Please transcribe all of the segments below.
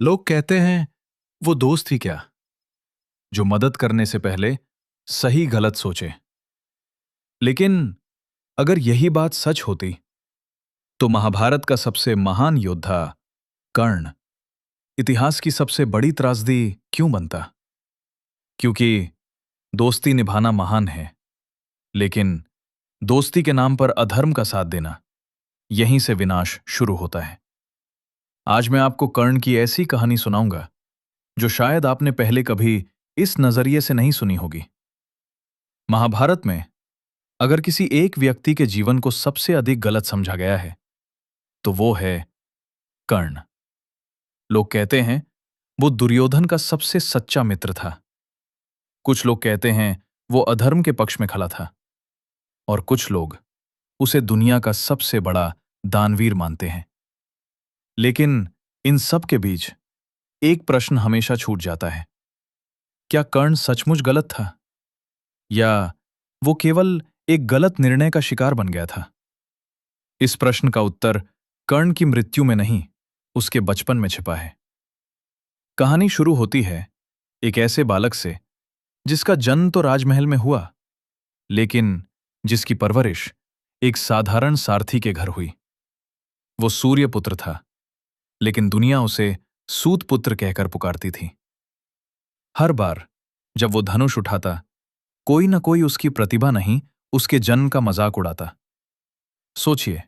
लोग कहते हैं वो दोस्त ही क्या जो मदद करने से पहले सही गलत सोचे। लेकिन अगर यही बात सच होती तो महाभारत का सबसे महान योद्धा कर्ण इतिहास की सबसे बड़ी त्रासदी क्यों बनता? क्योंकि दोस्ती निभाना महान है, लेकिन दोस्ती के नाम पर अधर्म का साथ देना, यहीं से विनाश शुरू होता है। आज मैं आपको कर्ण की ऐसी कहानी सुनाऊंगा जो शायद आपने पहले कभी इस नजरिए से नहीं सुनी होगी। महाभारत में अगर किसी एक व्यक्ति के जीवन को सबसे अधिक गलत समझा गया है तो वो है कर्ण। लोग कहते हैं वो दुर्योधन का सबसे सच्चा मित्र था। कुछ लोग कहते हैं वो अधर्म के पक्ष में खड़ा था, और कुछ लोग उसे दुनिया का सबसे बड़ा दानवीर मानते हैं। लेकिन इन सब के बीच एक प्रश्न हमेशा छूट जाता है, क्या कर्ण सचमुच गलत था, या वो केवल एक गलत निर्णय का शिकार बन गया था? इस प्रश्न का उत्तर कर्ण की मृत्यु में नहीं, उसके बचपन में छिपा है। कहानी शुरू होती है एक ऐसे बालक से जिसका जन्म तो राजमहल में हुआ, लेकिन जिसकी परवरिश एक साधारण सारथी के घर हुई। वो सूर्यपुत्र था, लेकिन दुनिया उसे सूतपुत्र कहकर पुकारती थी। हर बार जब वो धनुष उठाता, कोई न कोई उसकी प्रतिभा नहीं, उसके जन्म का मजाक उड़ाता। सोचिए,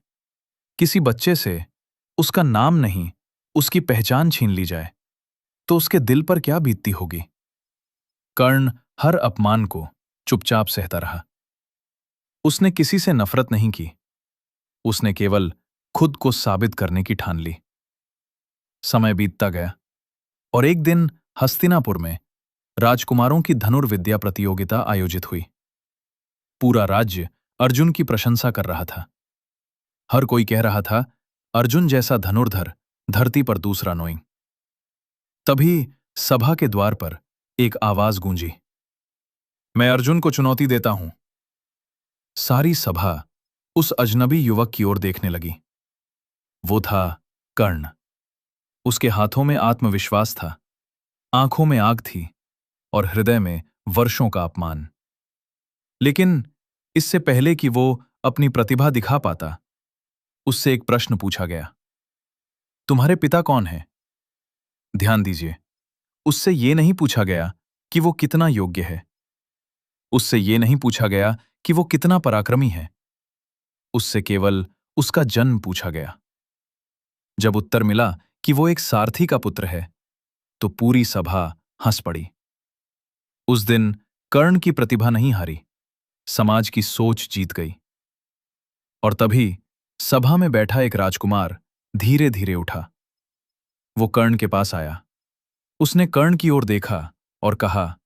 किसी बच्चे से उसका नाम नहीं, उसकी पहचान छीन ली जाए तो उसके दिल पर क्या बीतती होगी। कर्ण हर अपमान को चुपचाप सहता रहा। उसने किसी से नफरत नहीं की, उसने केवल खुद को साबित करने की ठान ली। समय बीतता गया और एक दिन हस्तिनापुर में राजकुमारों की धनुर्विद्या प्रतियोगिता आयोजित हुई। पूरा राज्य अर्जुन की प्रशंसा कर रहा था। हर कोई कह रहा था, अर्जुन जैसा धनुर्धर धरती पर दूसरा नोई। तभी सभा के द्वार पर एक आवाज गूंजी, मैं अर्जुन को चुनौती देता हूं। सारी सभा उस अजनबी युवक की ओर देखने लगी। वो था कर्ण। उसके हाथों में आत्मविश्वास था, आंखों में आग थी और हृदय में वर्षों का अपमान। लेकिन इससे पहले कि वो अपनी प्रतिभा दिखा पाता, उससे एक प्रश्न पूछा गया, तुम्हारे पिता कौन हैं? ध्यान दीजिए, उससे ये नहीं पूछा गया कि वो कितना योग्य है, उससे ये नहीं पूछा गया कि वो कितना पराक्रमी है, उससे केवल उसका जन्म पूछा गया। जब उत्तर मिला कि वो एक सारथी का पुत्र है, तो पूरी सभा हंस पड़ी। उस दिन कर्ण की प्रतिभा नहीं हारी, समाज की सोच जीत गई। और तभी सभा में बैठा एक राजकुमार धीरे धीरे उठा। वो कर्ण के पास आया। उसने कर्ण की ओर देखा और कहा,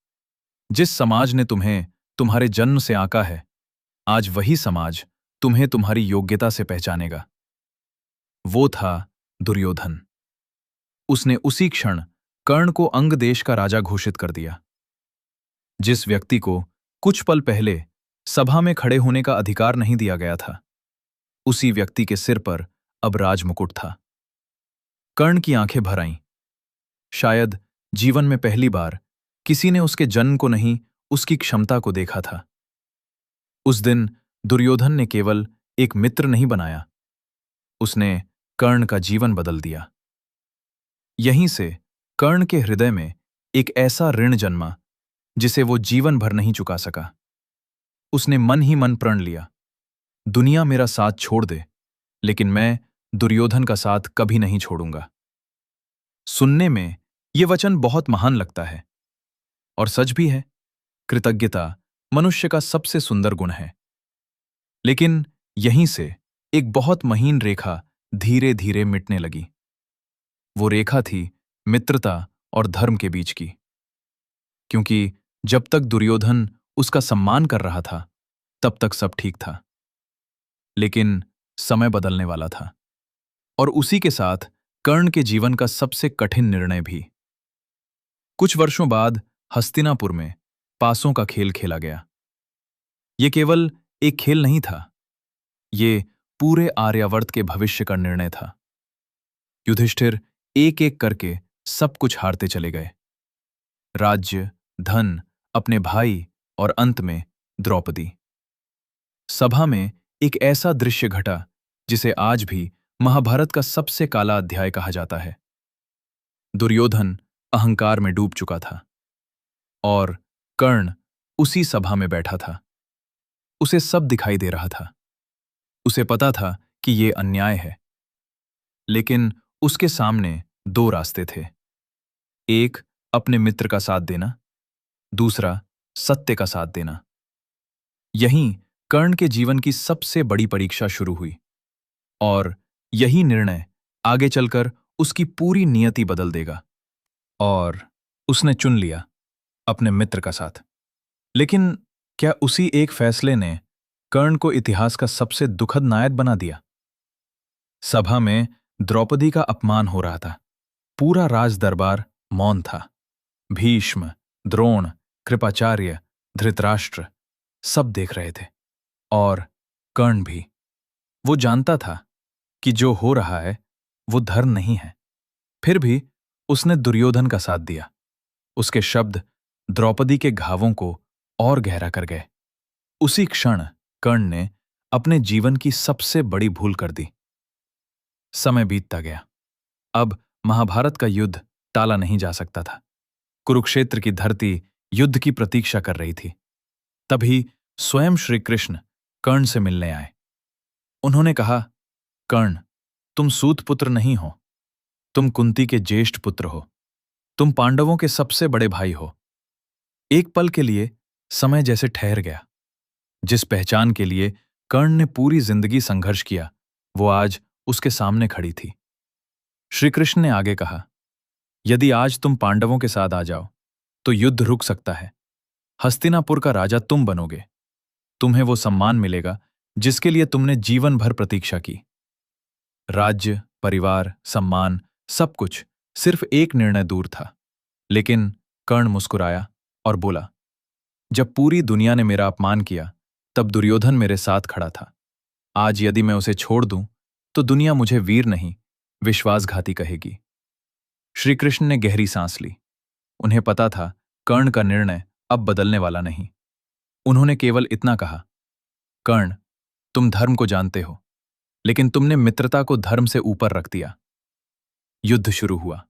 जिस समाज ने तुम्हें तुम्हारे जन्म से आंका है, आज वही समाज तुम्हें तुम्हारी योग्यता से पहचानेगा। वो था दुर्योधन। उसने उसी क्षण कर्ण को अंग देश का राजा घोषित कर दिया। जिस व्यक्ति को कुछ पल पहले सभा में खड़े होने का अधिकार नहीं दिया गया था, उसी व्यक्ति के सिर पर अब राजमुकुट था। कर्ण की आंखें भर आईं। शायद जीवन में पहली बार किसी ने उसके जन्म को नहीं, उसकी क्षमता को देखा था। उस दिन दुर्योधन ने केवल एक मित्र नहीं बनाया, उसने कर्ण का जीवन बदल दिया। यहीं से कर्ण के हृदय में एक ऐसा ऋण जन्मा जिसे वो जीवन भर नहीं चुका सका। उसने मन ही मन प्रण लिया, दुनिया मेरा साथ छोड़ दे, लेकिन मैं दुर्योधन का साथ कभी नहीं छोड़ूंगा। सुनने में ये वचन बहुत महान लगता है, और सच भी है। कृतज्ञता मनुष्य का सबसे सुंदर गुण है। लेकिन यहीं से एक बहुत महीन रेखा धीरे धीरे मिटने लगी। वो रेखा थी मित्रता और धर्म के बीच की। क्योंकि जब तक दुर्योधन उसका सम्मान कर रहा था, तब तक सब ठीक था। लेकिन समय बदलने वाला था, और उसी के साथ कर्ण के जीवन का सबसे कठिन निर्णय भी। कुछ वर्षों बाद हस्तिनापुर में पासों का खेल खेला गया। ये केवल एक खेल नहीं था, ये पूरे आर्यावर्त के भविष्य का निर्णय था। युधिष्ठिर एक एक करके सब कुछ हारते चले गए। राज्य, धन, अपने भाई और अंत में द्रौपदी। सभा में एक ऐसा दृश्य घटा जिसे आज भी महाभारत का सबसे काला अध्याय कहा जाता है। दुर्योधन अहंकार में डूब चुका था और कर्ण उसी सभा में बैठा था। उसे सब दिखाई दे रहा था। उसे पता था कि ये अन्याय है, लेकिन उसके सामने दो रास्ते थे। एक अपने मित्र का साथ देना, दूसरा सत्य का साथ देना। यहीं कर्ण के जीवन की सबसे बड़ी परीक्षा शुरू हुई और यही निर्णय आगे चलकर उसकी पूरी नियति बदल देगा। और उसने चुन लिया अपने मित्र का साथ। लेकिन क्या उसी एक फैसले ने कर्ण को इतिहास का सबसे दुखद नायक बना दिया? सभा में द्रौपदी का अपमान हो रहा था। पूरा राज दरबार मौन था। भीष्म, द्रोण, कृपाचार्य, धृतराष्ट्र सब देख रहे थे और कर्ण भी। वो जानता था कि जो हो रहा है वो धर्म नहीं है। फिर भी उसने दुर्योधन का साथ दिया। उसके शब्द द्रौपदी के घावों को और गहरा कर गए। उसी क्षण कर्ण ने अपने जीवन की सबसे बड़ी भूल कर दी। समय बीतता गया। अब महाभारत का युद्ध टाला नहीं जा सकता था। कुरुक्षेत्र की धरती युद्ध की प्रतीक्षा कर रही थी। तभी स्वयं श्री कृष्ण कर्ण से मिलने आए। उन्होंने कहा, कर्ण, तुम सूत पुत्र नहीं हो। तुम कुंती के ज्येष्ठ पुत्र हो। तुम पांडवों के सबसे बड़े भाई हो। एक पल के लिए समय जैसे ठहर गया। जिस पहचान के लिए कर्ण ने पूरी जिंदगी संघर्ष किया, वो आज उसके सामने खड़ी थी। श्री कृष्ण ने आगे कहा, यदि आज तुम पांडवों के साथ आ जाओ तो युद्ध रुक सकता है। हस्तिनापुर का राजा तुम बनोगे। तुम्हें वो सम्मान मिलेगा जिसके लिए तुमने जीवन भर प्रतीक्षा की। राज्य, परिवार, सम्मान, सब कुछ सिर्फ एक निर्णय दूर था। लेकिन कर्ण मुस्कुराया और बोला, जब पूरी दुनिया ने मेरा अपमान किया तब दुर्योधन मेरे साथ खड़ा था। आज यदि मैं उसे छोड़ दूं तो दुनिया मुझे वीर नहीं, विश्वासघाती कहेगी। श्री कृष्ण ने गहरी सांस ली। उन्हें पता था कर्ण का निर्णय अब बदलने वाला नहीं। उन्होंने केवल इतना कहा, कर्ण, तुम धर्म को जानते हो, लेकिन तुमने मित्रता को धर्म से ऊपर रख दिया। युद्ध शुरू हुआ।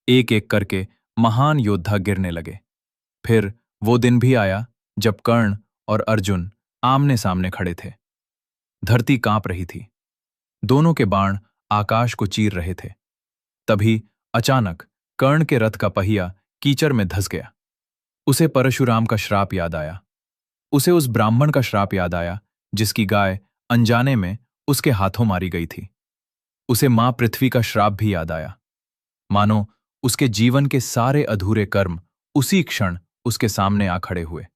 एक एक करके महान योद्धा गिरने लगे। फिर वो दिन भी आया जब कर्ण और अर्जुन आमने सामने खड़े थे। धरती कांप रही थी। दोनों के बाण आकाश को चीर रहे थे। तभी अचानक कर्ण के रथ का पहिया कीचड़ में धंस गया। उसे परशुराम का श्राप याद आया। उसे उस ब्राह्मण का श्राप याद आया जिसकी गाय अनजाने में उसके हाथों मारी गई थी। उसे मां पृथ्वी का श्राप भी याद आया। मानो उसके जीवन के सारे अधूरे कर्म उसी क्षण उसके सामने आ खड़े हुए।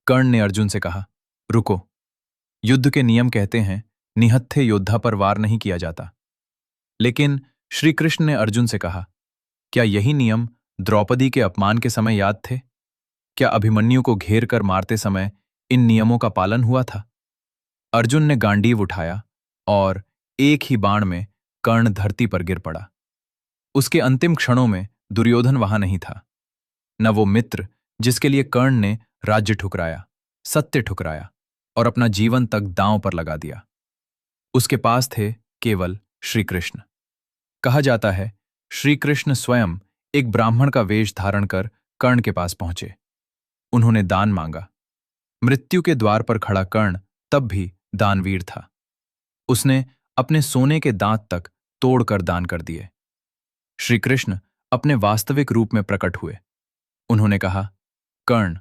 कर्ण ने अर्जुन से कहा, रुको। युद्ध के नियम कहते हैं निहत्थे योद्धा पर वार नहीं किया जाता। लेकिन श्री कृष्ण ने अर्जुन से कहा, क्या यही नियम द्रौपदी के अपमान के समय याद थे? क्या अभिमन्यु को घेर कर मारते समय इन नियमों का पालन हुआ था? अर्जुन ने गांडीव उठाया और एक ही बाण में कर्ण धरती पर गिर पड़ा। उसके अंतिम क्षणों में दुर्योधन वहां नहीं था। न वो मित्र जिसके लिए कर्ण ने राज्य ठुकराया, सत्य ठुकराया और अपना जीवन तक दांव पर लगा दिया। उसके पास थे केवल श्री कृष्ण। कहा जाता है श्री कृष्ण स्वयं एक ब्राह्मण का वेश धारण कर कर्ण के पास पहुंचे। उन्होंने दान मांगा। मृत्यु के द्वार पर खड़ा कर्ण तब भी दानवीर था। उसने अपने सोने के दांत तक तोड़कर दान कर दिए। श्री कृष्ण अपने वास्तविक रूप में प्रकट हुए। उन्होंने कहा, कर्ण,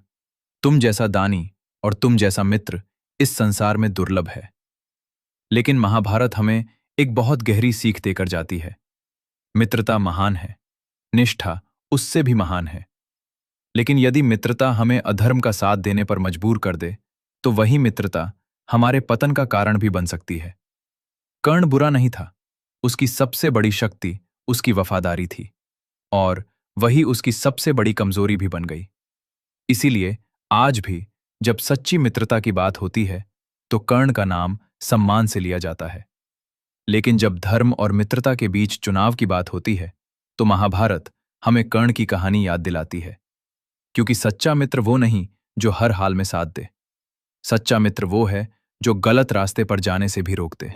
तुम जैसा दानी और तुम जैसा मित्र इस संसार में दुर्लभ है। लेकिन महाभारत हमें एक बहुत गहरी सीख देकर जाती है। मित्रता महान है, निष्ठा उससे भी महान है। लेकिन यदि मित्रता हमें अधर्म का साथ देने पर मजबूर कर दे तो वही मित्रता हमारे पतन का कारण भी बन सकती है। कर्ण बुरा नहीं था। उसकी सबसे बड़ी शक्ति उसकी वफादारी थी और वही उसकी सबसे बड़ी कमजोरी भी बन गई। इसीलिए आज भी जब सच्ची मित्रता की बात होती है तो कर्ण का नाम सम्मान से लिया जाता है। लेकिन जब धर्म और मित्रता के बीच चुनाव की बात होती है तो महाभारत हमें कर्ण की कहानी याद दिलाती है, क्योंकि सच्चा मित्र वो नहीं जो हर हाल में साथ दे। सच्चा मित्र वो है जो गलत रास्ते पर जाने से भी रोक दे।